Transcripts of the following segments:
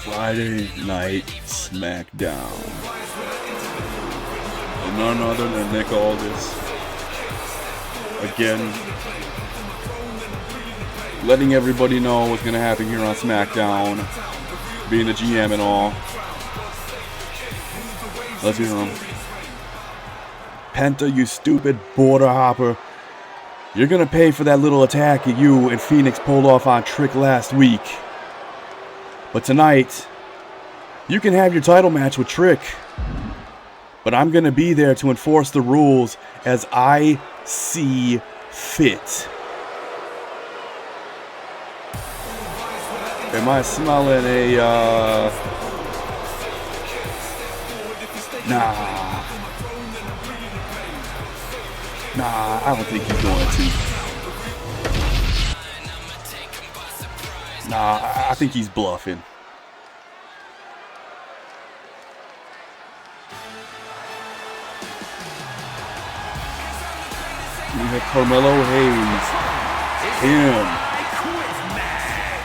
Friday Night Smackdown. And none other than Nick Aldis. Again, letting everybody know what's going to happen here on Smackdown. Being the GM and all. Let's hear him. Penta, you stupid border hopper. You're going to pay for that little attack that you and Phoenix pulled off on Trick last week. But tonight, you can have your title match with Trick. But I'm going to be there to enforce the rules as I see fit. Am I smelling a, Nah, I don't think he's going to. Nah, I think he's bluffing. We have Carmelo Hayes.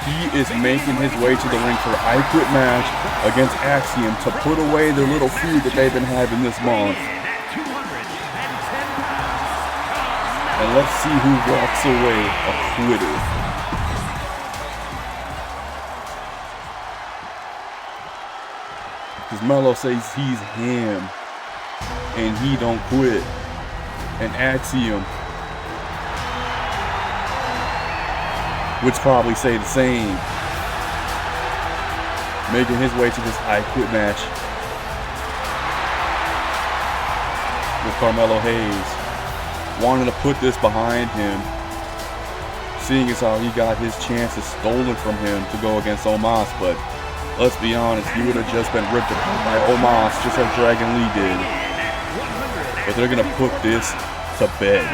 He is making his way to the ring for I Quit match against Axiom to put away their little feud that they've been having this month. And let's see who walks away acquitted. Because Melo says he's him. And he don't quit. And Axiom would probably say the same. Making his way to this I Quit match with Carmelo Hayes. Wanting to put this behind him, seeing as how he got his chances stolen from him to go against Omos. But let's be honest, he would have just been ripped apart by Omos just as Dragon Lee did. But they're gonna put this to bed.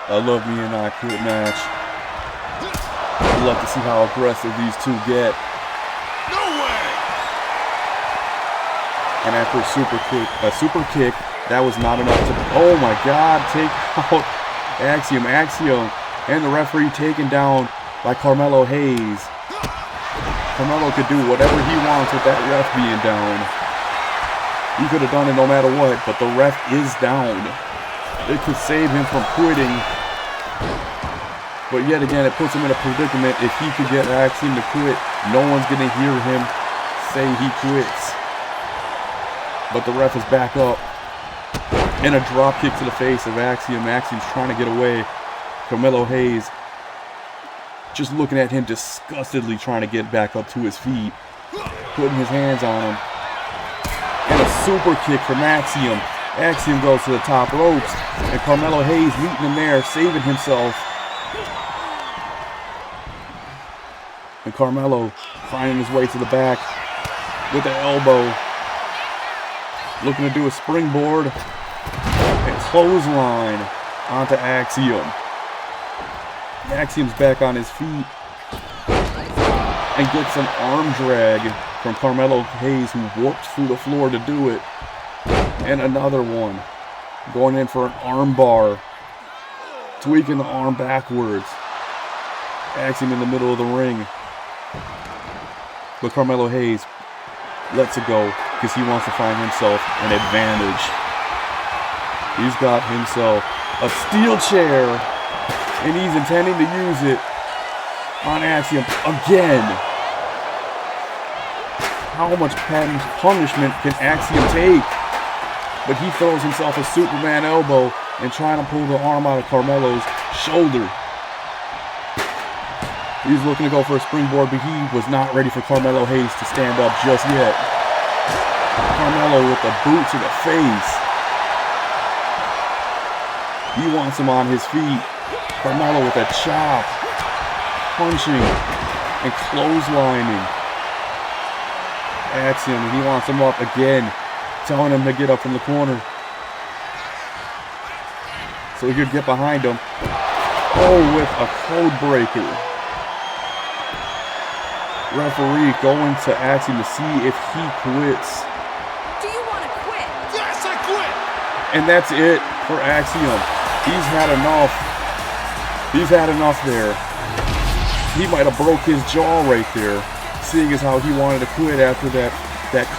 I love me an I Quit match. I'd love to see how aggressive these two get. No way! And after a super kick, that was not enough to. Oh my God! Take out Axiom, and the referee taken down by Carmelo Hayes. Carmelo could do whatever he wants with that ref being down. He could have done it no matter what, but the ref is down. It could save him from quitting. But yet again, it puts him in a predicament. If he could get Axiom to quit, no one's going to hear him say he quits. But the ref is back up. And a drop kick to the face of Axiom. Axiom's trying to get away. Carmelo Hayes just looking at him disgustedly, trying to get back up to his feet. Putting his hands on him. And a super kick from Axiom. Axiom goes to the top ropes. And Carmelo Hayes meeting him there, saving himself. And Carmelo finding his way to the back with the elbow. Looking to do a springboard. And clothesline onto Axiom. Axiom's back on his feet. And gets an arm drag from Carmelo Hayes, who warps through the floor to do it. And another one. Going in for an arm bar. Tweaking the arm backwards. Axiom in the middle of the ring. But Carmelo Hayes lets it go because he wants to find himself an advantage. He's got himself a steel chair and he's intending to use it on Axiom again. How much punishment can Axiom take? But he throws himself a Superman elbow and trying to pull the arm out of Carmelo's shoulder. He's looking to go for a springboard, but he was not ready for Carmelo Hayes to stand up just yet. Carmelo with the boot to the face. He wants him on his feet. Carmelo with a chop. Punching and clotheslining. Axiom, and he wants him up again. Telling him to get up from the corner. So he could get behind him. Oh, with a code breaker. Referee going to Axiom to see if he quits. Do you want to quit? Yes, I quit! And that's it for Axiom. He's had enough. He's had enough there. He might have broke his jaw right there, seeing as how he wanted to quit after that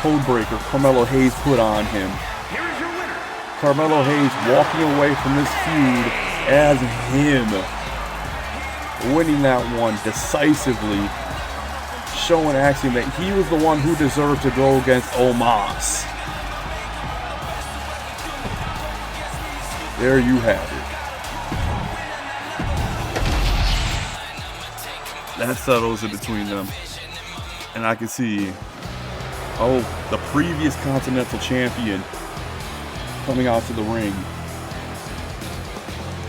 code breaker Carmelo Hayes put on him. Here is your winner. Carmelo Hayes walking away from this feud as him, winning that one decisively, showing Axiom that he was the one who deserved to go against Omos. There you have it. That settles it between them. And I can see, the previous Continental Champion coming out to the ring,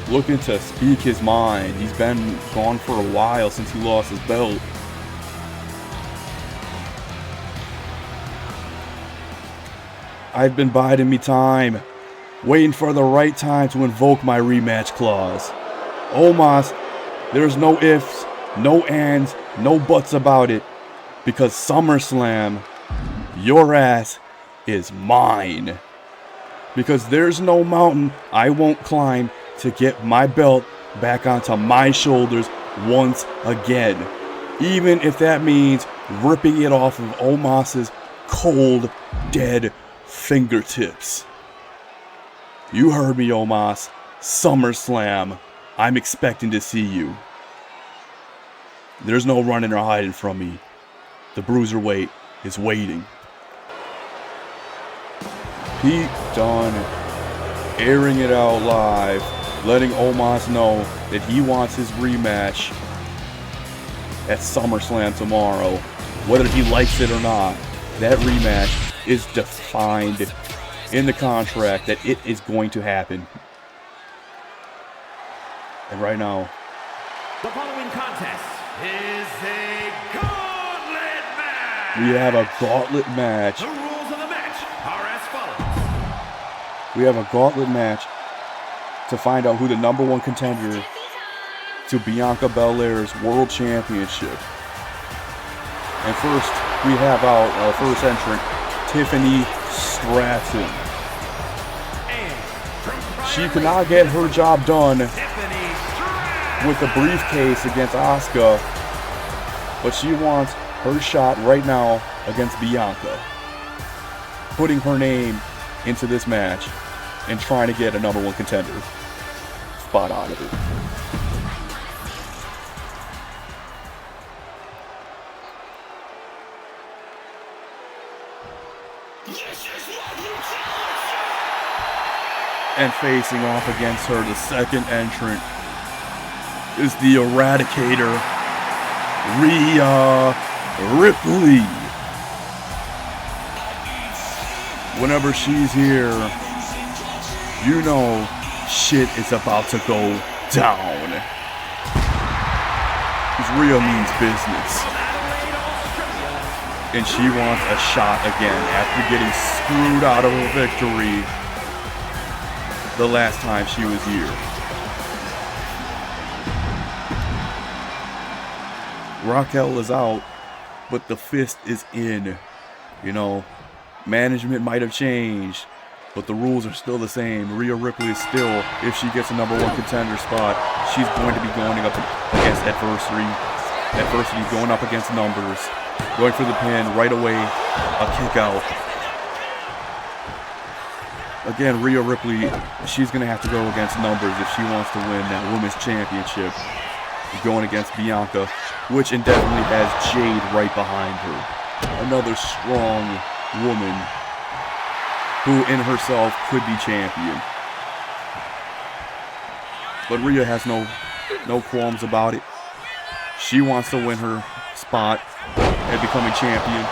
looking to speak his mind. He's been gone for a while since he lost his belt. I've been biding me time, waiting for the right time to invoke my rematch clause. Omos, there's no ifs, no ands, no buts about it, because SummerSlam, your ass is mine. Because there's no mountain I won't climb to get my belt back onto my shoulders once again. Even if that means ripping it off of Omos's cold, dead fingertips. You heard me, Omos. SummerSlam. I'm expecting to see you. There's no running or hiding from me. The Bruiserweight is waiting. Pete Dunne airing it out live, letting Omos know that he wants his rematch at SummerSlam tomorrow. Whether he likes it or not, that rematch is defined in the contract that it is going to happen. And right now, The following contest is a gauntlet match. we have a gauntlet match. The rules of the match are as follows. We have a gauntlet match to find out who the number one contender to Bianca Belair's World Championship. And first, we have out our first entrant, Tiffany Stratton. She could not get her job done with the briefcase against Asuka, but she wants her shot right now against Bianca, putting her name into this match and trying to get a number one contender spot out of it. And facing off against her, the second entrant is the Eradicator, Rhea Ripley. Whenever she's here, you know shit is about to go down. Because Rhea means business. And she wants a shot again after getting screwed out of a victory the last time she was here. Raquel is out, but the fist is in. You know, management might have changed, but the rules are still the same. Rhea Ripley is still, if she gets a number one contender spot, she's going to be going up against adversity, going up against numbers, going for the pin, right away, a kick out. Again, Rhea Ripley, she's going to have to go against numbers if she wants to win that women's championship. Going against Bianca, which indefinitely has Jade right behind her. Another strong woman who in herself could be champion. But Rhea has no qualms about it. She wants to win her spot and become a champion.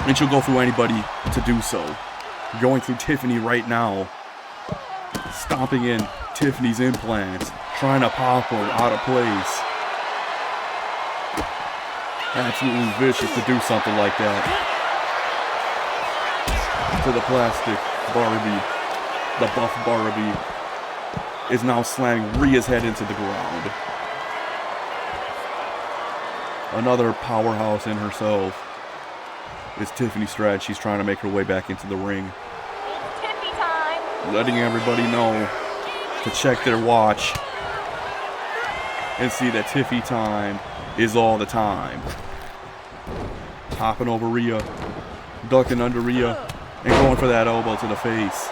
And she'll go through anybody to do so. Going through Tiffany right now, stomping in Tiffany's implants, trying to pop her out of place. Absolutely vicious to do something like that. To the plastic, Barbie, the buff Barbie, is now slamming Rhea's head into the ground. Another powerhouse in herself is Tiffany Stratton. She's trying to make her way back into the ring. It's Tiffy time. letting everybody know to check their watch and see that Tiffy time is all the time. Hopping over Rhea, ducking under Rhea, and going for that elbow to the face.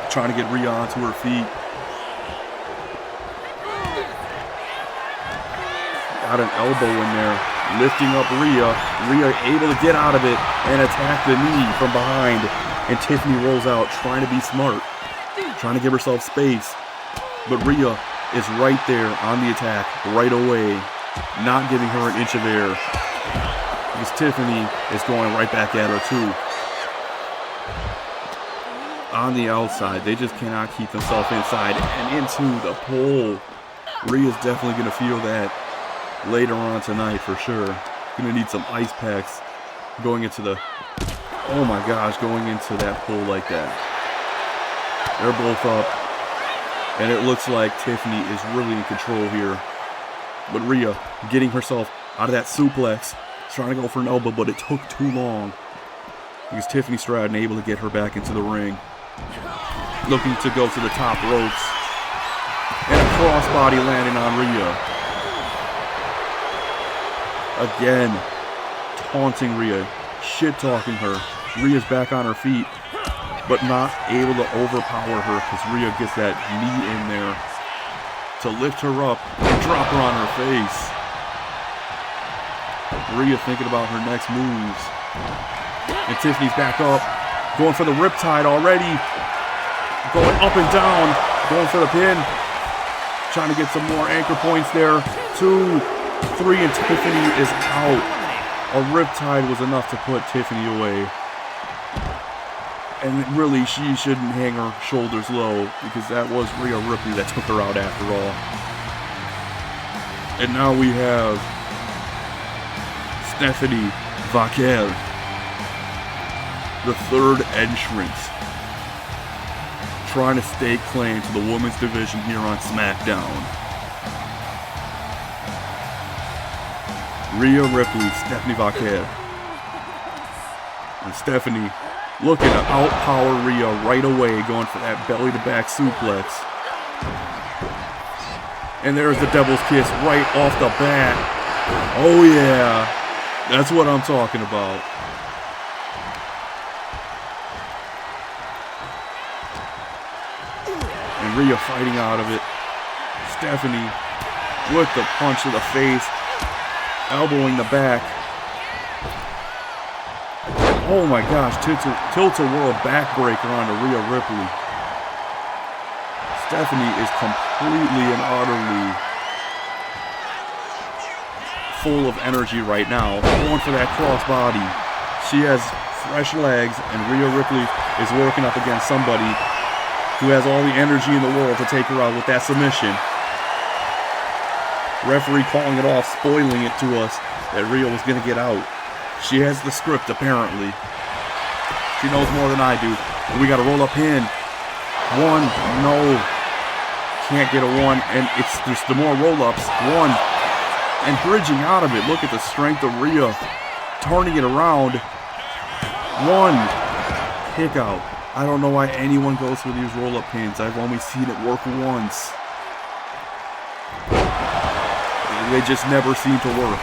Trying to get Rhea onto her feet. Got an elbow in there, lifting up Rhea. Rhea able to get out of it and attack the knee from behind. And Tiffany rolls out, trying to be smart, trying to give herself space. But Rhea is right there on the attack right away, not giving her an inch of air. Because Tiffany is going right back at her too. On the outside, they just cannot keep themselves inside and into the pole. Rhea's definitely going to feel that later on tonight for sure. Going to need some ice packs going into the, oh my gosh, going into that pole like that. They're both up. And it looks like Tiffany is really in control here. But Rhea getting herself out of that suplex. Trying to go for an elbow, but it took too long. Because Tiffany Stratton able to get her back into the ring. Looking to go to the top ropes. And a crossbody landing on Rhea. Again, taunting Rhea. Shit-talking her. Rhea's back on her feet. But not able to overpower her because Rhea gets that knee in there to lift her up and drop her on her face. Rhea thinking about her next moves. And Tiffany's back up. Going for the riptide already. Going up and down. Going for the pin. Trying to get some more anchor points there. 2, 3, and Tiffany is out. A riptide was enough to put Tiffany away. And really, she shouldn't hang her shoulders low because that was Rhea Ripley that took her out after all. And now we have Stephanie Vaquer, the third entrant, trying to stake claim to the women's division here on Smackdown. Rhea Ripley, Stephanie Vaquer. And Stephanie looking to outpower Rhea right away, going for that belly-to-back suplex. And there's the Devil's Kiss right off the bat. Oh yeah, that's what I'm talking about. And Rhea fighting out of it. Stephanie with the punch to the face, elbowing the back. Oh my gosh, tilt-a-whirl backbreaker onto Rhea Ripley. Stephanie is completely and utterly full of energy right now. Going for that crossbody. She has fresh legs, and Rhea Ripley is working up against somebody who has all the energy in the world to take her out with that submission. Referee calling it off, spoiling it to us that Rhea was going to get out. She has the script, apparently. She knows more than I do. And we got a roll-up pin. 1, no. Can't get a 1, and it's just the more roll-ups. 1, and bridging out of it. Look at the strength of Rhea. Turning it around. 1, kick out. I don't know why anyone goes for these roll-up pins. I've only seen it work once. They just never seem to work.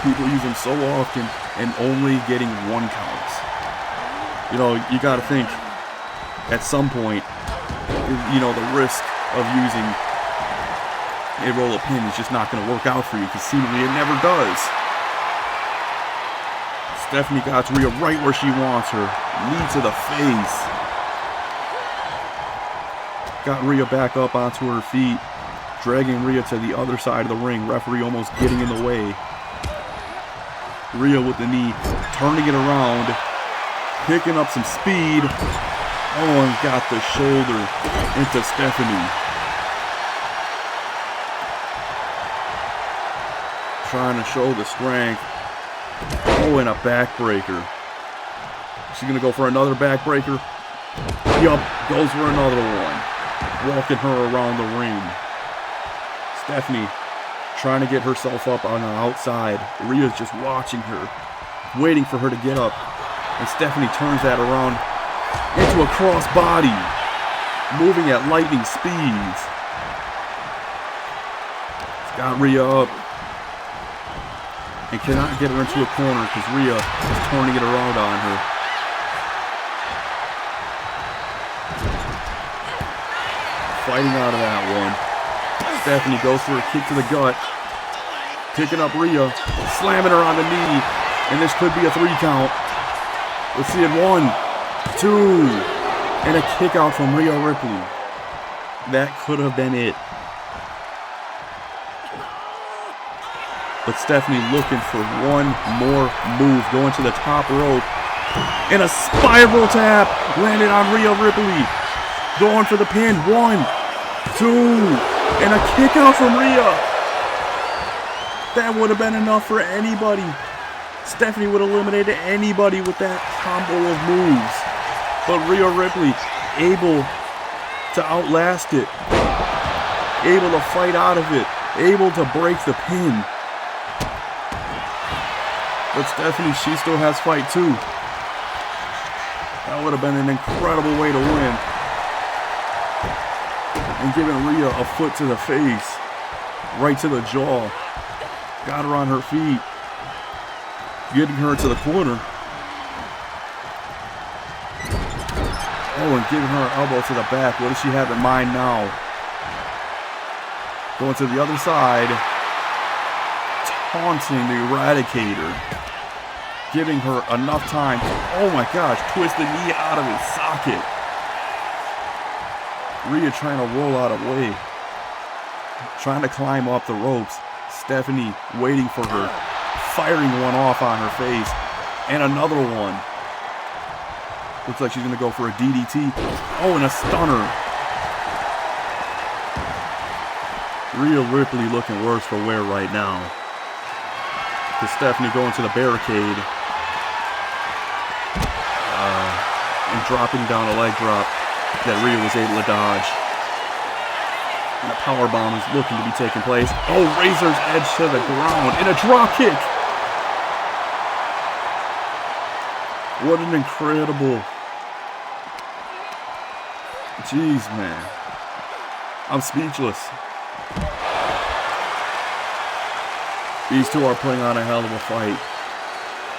People use them so often and only getting 1 count. You know, you got to think at some point, you know, the risk of using a roll-up pin is just not going to work out for you because seemingly it never does. Stephanie got Rhea right where she wants her. Knee to the face. Got Rhea back up onto her feet, dragging Rhea to the other side of the ring. Referee almost getting in the way. Rhea with the knee, turning it around, picking up some speed. Oh, and got the shoulder into Stephanie. Trying to show the strength. Oh, and a backbreaker. She's going to go for another backbreaker. Yup, goes for another one. Walking her around the ring. Stephanie trying to get herself up on the outside. Rhea's just watching her, waiting for her to get up. And Stephanie turns that around, into a crossbody, moving at lightning speeds. Got Rhea up. And cannot get her into a corner because Rhea is turning it around on her. Fighting out of that one. Stephanie goes for a kick to the gut. Picking up Rhea. Slamming her on the knee. And this could be a 3 count. Let's see it. 1, 2. And a kick out from Rhea Ripley. That could have been it. But Stephanie looking for one more move. Going to the top rope. And a spiral tap. Landed on Rhea Ripley. Going for the pin. 1, 2. And a kick out from Rhea. That would have been enough for anybody. Stephanie would have eliminated anybody with that combo of moves. But Rhea Ripley able to outlast it. Able to fight out of it. Able to break the pin. But Stephanie, she still has fight too. That would have been an incredible way to win. And giving Rhea a foot to the face. Right to the jaw. Got her on her feet. Getting her to the corner. Oh, and giving her an elbow to the back. What does she have in mind now? Going to the other side. Taunting the Eradicator. Giving her enough time to, oh my gosh, twist the knee out of his socket. Rhea trying to roll out of the way. Trying to climb up the ropes. Stephanie waiting for her. Firing one off on her face. And another one. Looks like she's going to go for a DDT. Oh, and a stunner. Rhea Ripley looking worse for wear right now. To Stephanie going to the barricade. And dropping down a leg drop that Rhea was able to dodge. And a powerbomb is looking to be taking place. Oh, Razor's Edge to the ground. And a drop kick. What an incredible. Jeez, man. I'm speechless. These two are putting on a hell of a fight.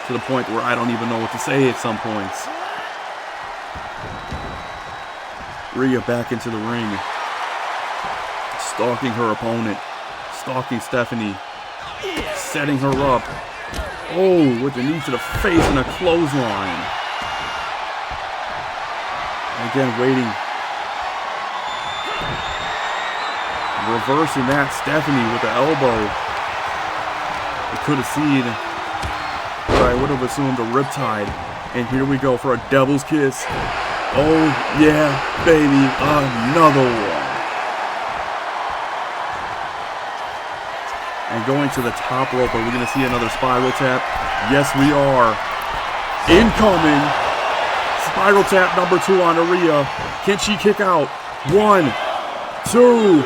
To the point where I don't even know what to say at some points. Rhea back into the ring. Stalking her opponent. Stalking Stephanie. Setting her up. Oh, with the knee to the face and a clothesline. And again, waiting. Reversing that. Stephanie with the elbow. I could have seen, or I would have assumed a riptide. And here we go for a devil's kiss. Oh, yeah, baby. Another one. And going to the top rope. Are we going to see another spiral tap? Yes, we are. Incoming. Spiral tap number 2 on Rhea. Can she kick out? 1, 2,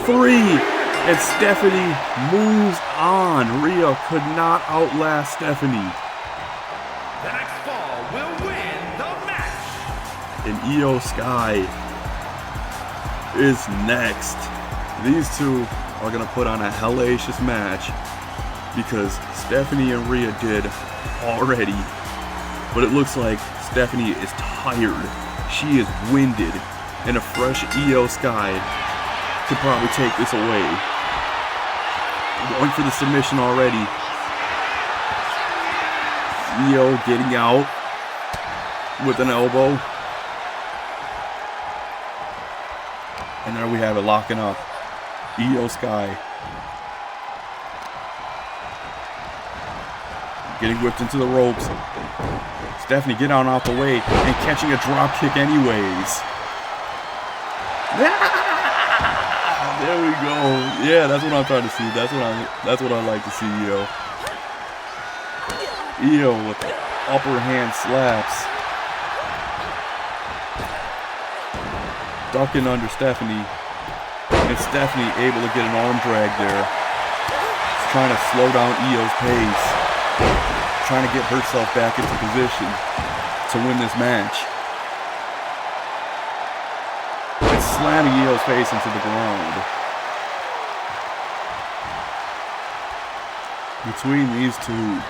3. And Stephanie moves on. Rhea could not outlast Stephanie. The next fall will win the match. And Io Sky is next. These two are going to put on a hellacious match because Stephanie and Rhea did already. But it looks like Stephanie is tired. She is winded. And a fresh Io Sky could probably take this away. Going for the submission already. Io getting out with an elbow. And there we have it, locking up. Io Sky. Getting whipped into the ropes. Stephanie get on out the way and catching a drop kick anyways. There we go. Yeah, that's what I'm trying to see. That's what I like to see, Io. Io with the upper hand slaps. Ducking under Stephanie. And Stephanie able to get an arm drag there. She's trying to slow down Io's pace. Trying to get herself back into position to win this match. and slamming Io's face into the ground. Between these two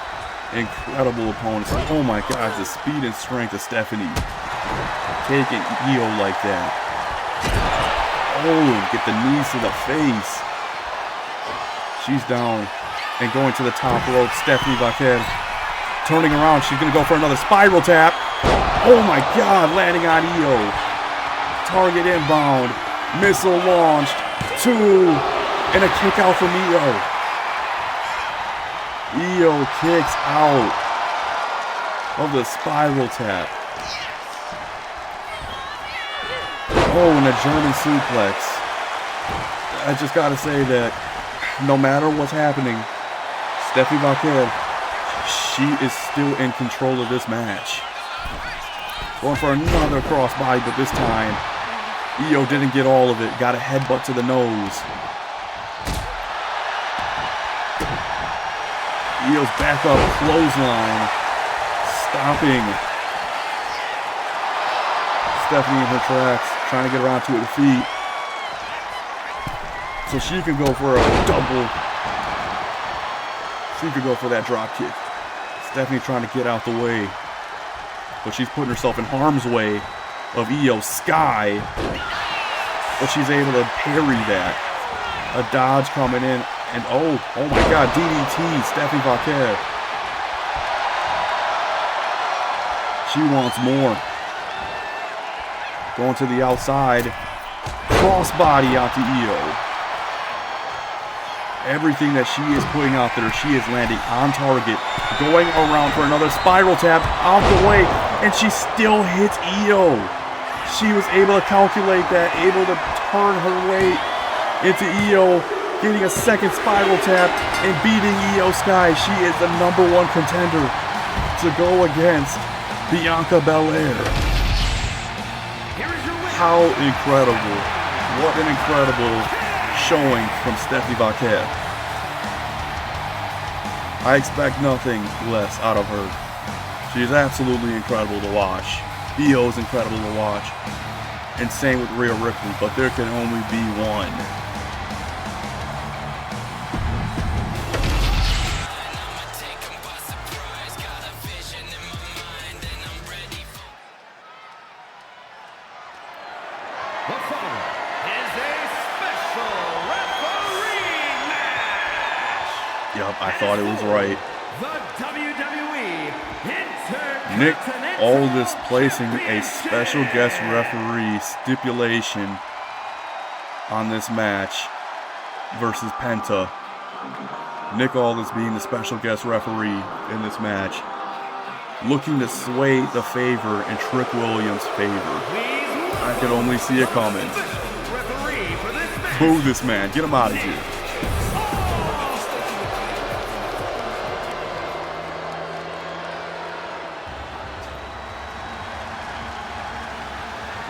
incredible opponents, oh my gosh, the speed and strength of Stephanie taking Io like that. Oh, get the knees to the face. She's down and going to the top rope. Stephanie Vaquer turning around. She's going to go for another spiral tap. Oh my God, landing on Io. Target inbound. Missile launched. 2. And a kick out from Io. Io kicks out of the spiral tap. Oh, and a German suplex. I just got to say that no matter what's happening, Stephanie Vaquer, she is still in control of this match. Going for another crossbody, but this time, Io didn't get all of it. Got a headbutt to the nose. Io's back up clothesline. Stopping Stephanie in her tracks. Trying to get around to her feet. So she can go for a double. She could go for that drop kick. Stephanie trying to get out the way. But she's putting herself in harm's way of Io Sky. But she's able to parry that. A dodge coming in. And oh my God, DDT, Stephanie Vaquer. She wants more. Going to the outside. Crossbody out to Io. Everything that she is putting out there, she is landing on target. Going around for another spiral tap out the way. And she still hits Io. She was able to calculate that, able to turn her way into Io, getting a second spiral tap and beating Io Sky. She is the #1 contender to go against Bianca Belair. How incredible. What an incredible showing from Stephanie Vaquer. I expect nothing less out of her. She is absolutely incredible to watch. Io is incredible to watch. And same with Rhea Ripley, but there can only be one. Yep, I thought it was right. The WWE Nick Aldis placing a special guest referee stipulation on this match versus Penta. Nick Aldis being the special guest referee in this match, looking to sway the favor in Trick Williams' favor. I could only see it coming. Boo this man. Get him out of here.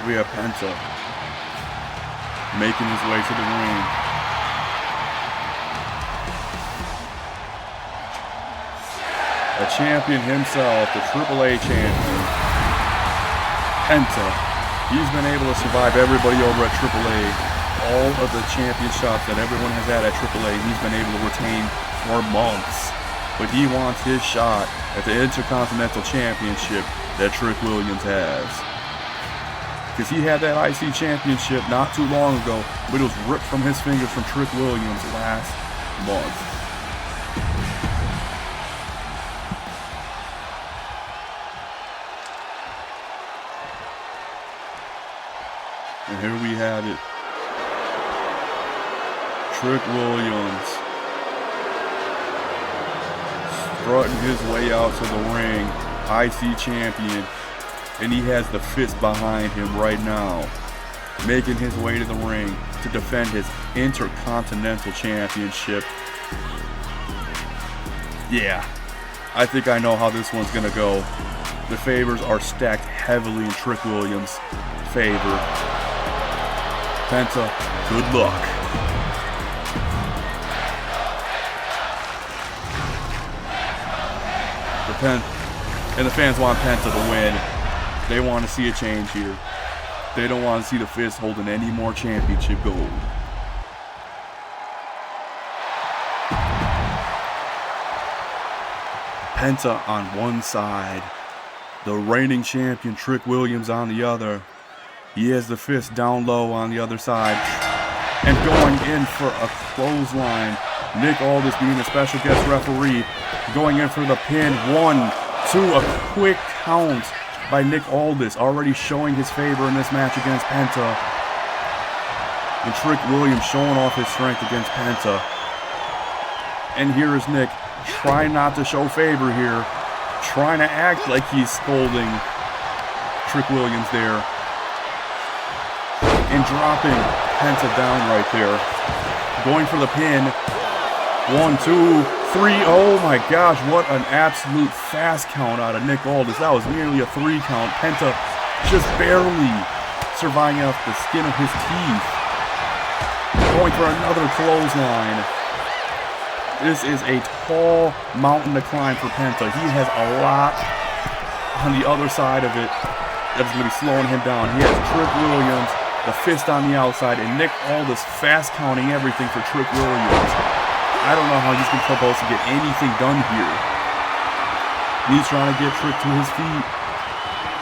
We have Penta making his way to the ring. A champion himself, the AAA champion, Penta. He's been able to survive everybody over at AAA. All of the champion shots that everyone has had at AAA, he's been able to retain for months. But he wants his shot at the Intercontinental Championship that Trick Williams has. Because he had that IC Championship not too long ago, but it was ripped from his fingers from Trick Williams last month. And here we have it. Trick Williams strutting his way out to the ring, IC champion, and he has the fist behind him right now, making his way to the ring to defend his Intercontinental Championship. Yeah, I think I know how this one's gonna go. The favors are stacked heavily in Trick Williams' favor. Penta, good luck. And the fans want Penta to win. They want to see a change here. They don't want to see the Fist holding any more championship gold. Penta on one side, the reigning champion Trick Williams on the other. He has the Fist down low on the other side. And going in for a clothesline. Nick Aldis being a special guest referee. Going in for the pin. 1, 2, a quick count by Nick Aldis. Already showing his favor in this match against Penta. And Trick Williams showing off his strength against Penta. And here is Nick trying not to show favor here. Trying to act like he's scolding Trick Williams there. And dropping Penta down right there. Going for the pin. 1, 2, 3. Oh my gosh, what an absolute fast count out of Nick Aldis. That was nearly a 3 count. Penta just barely surviving off the skin of his teeth. Going for another clothesline. This is a tall mountain to climb for Penta. He has a lot on the other side of it that's going to be slowing him down. He has Trick Williams, the Fist on the outside, and Nick Aldis fast counting everything for Trick Williams. I don't know how he's supposed to get anything done here. He's trying to get Trick to his feet.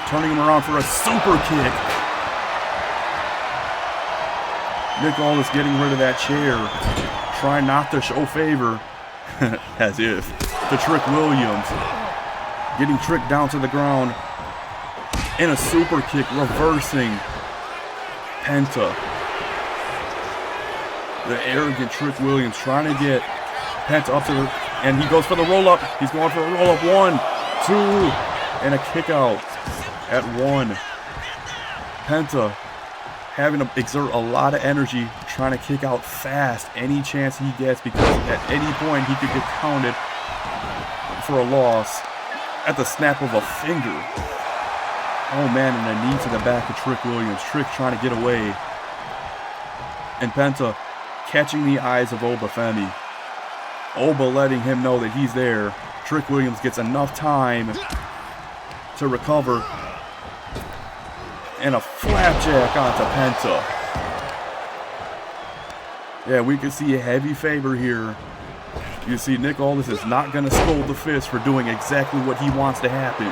Turning him around for a super kick. Nick Aldis getting rid of that chair. Trying not to show favor. As if. To Trick Williams. Getting Trick down to the ground. And a super kick reversing Penta. The arrogant Trick Williams trying to get Penta up to the... And he goes for the roll-up. He's going for a roll-up. 1, 2, and a kick out at 1. Penta having to exert a lot of energy trying to kick out fast any chance he gets, because at any point he could get counted for a loss at the snap of a finger. Oh man, and a knee to the back of Trick Williams. Trick trying to get away. And Penta catching the eyes of Oba Femi. Oba letting him know that he's there. Trick Williams gets enough time to recover. And a flapjack onto Penta. Yeah, we can see a heavy favor here. You see Nick Aldis is not going to scold the Fist for doing exactly what he wants to happen.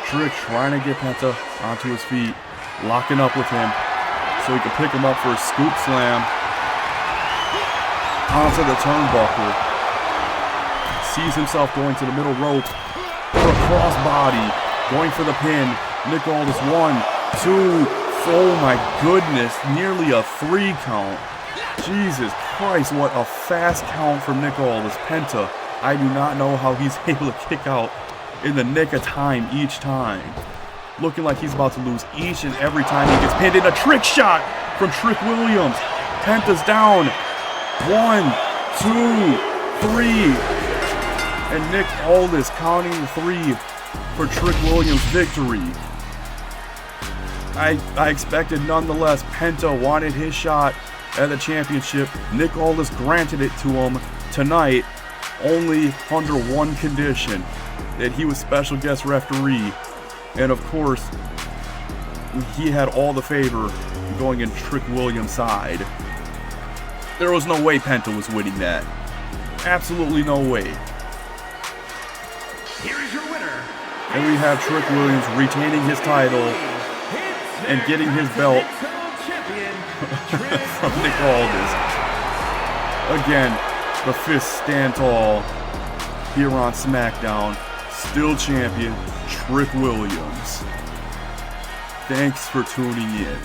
Trick trying to get Penta onto his feet. Locking up with him so he can pick him up for a scoop slam. Onto the turnbuckle. Sees himself going to the middle rope for a crossbody. Going for the pin. Nick Aldis 1, 2, oh my goodness, nearly a 3 count. Jesus Christ, what a fast count from Nick Aldis. Penta, I do not know how he's able to kick out in the nick of time each time. Looking like he's about to lose each and every time he gets pinned. In a trick shot from Trick Williams. Penta's down. 1, 2, 3. And Nick Aldis counting 3 for Trick Williams' victory. I expected nonetheless. Penta wanted his shot at the championship. Nick Aldis granted it to him tonight, only under one condition, that he was special guest referee. And of course, he had all the favor going in Trick Williams' side. There was no way Penta was winning that. Absolutely no way. Here is your winner. And we have Trick Williams retaining his title and getting his belt from Nick Aldis. Again, the Fist stand tall here on Smackdown. Still champion, Trick Williams. Thanks for tuning in.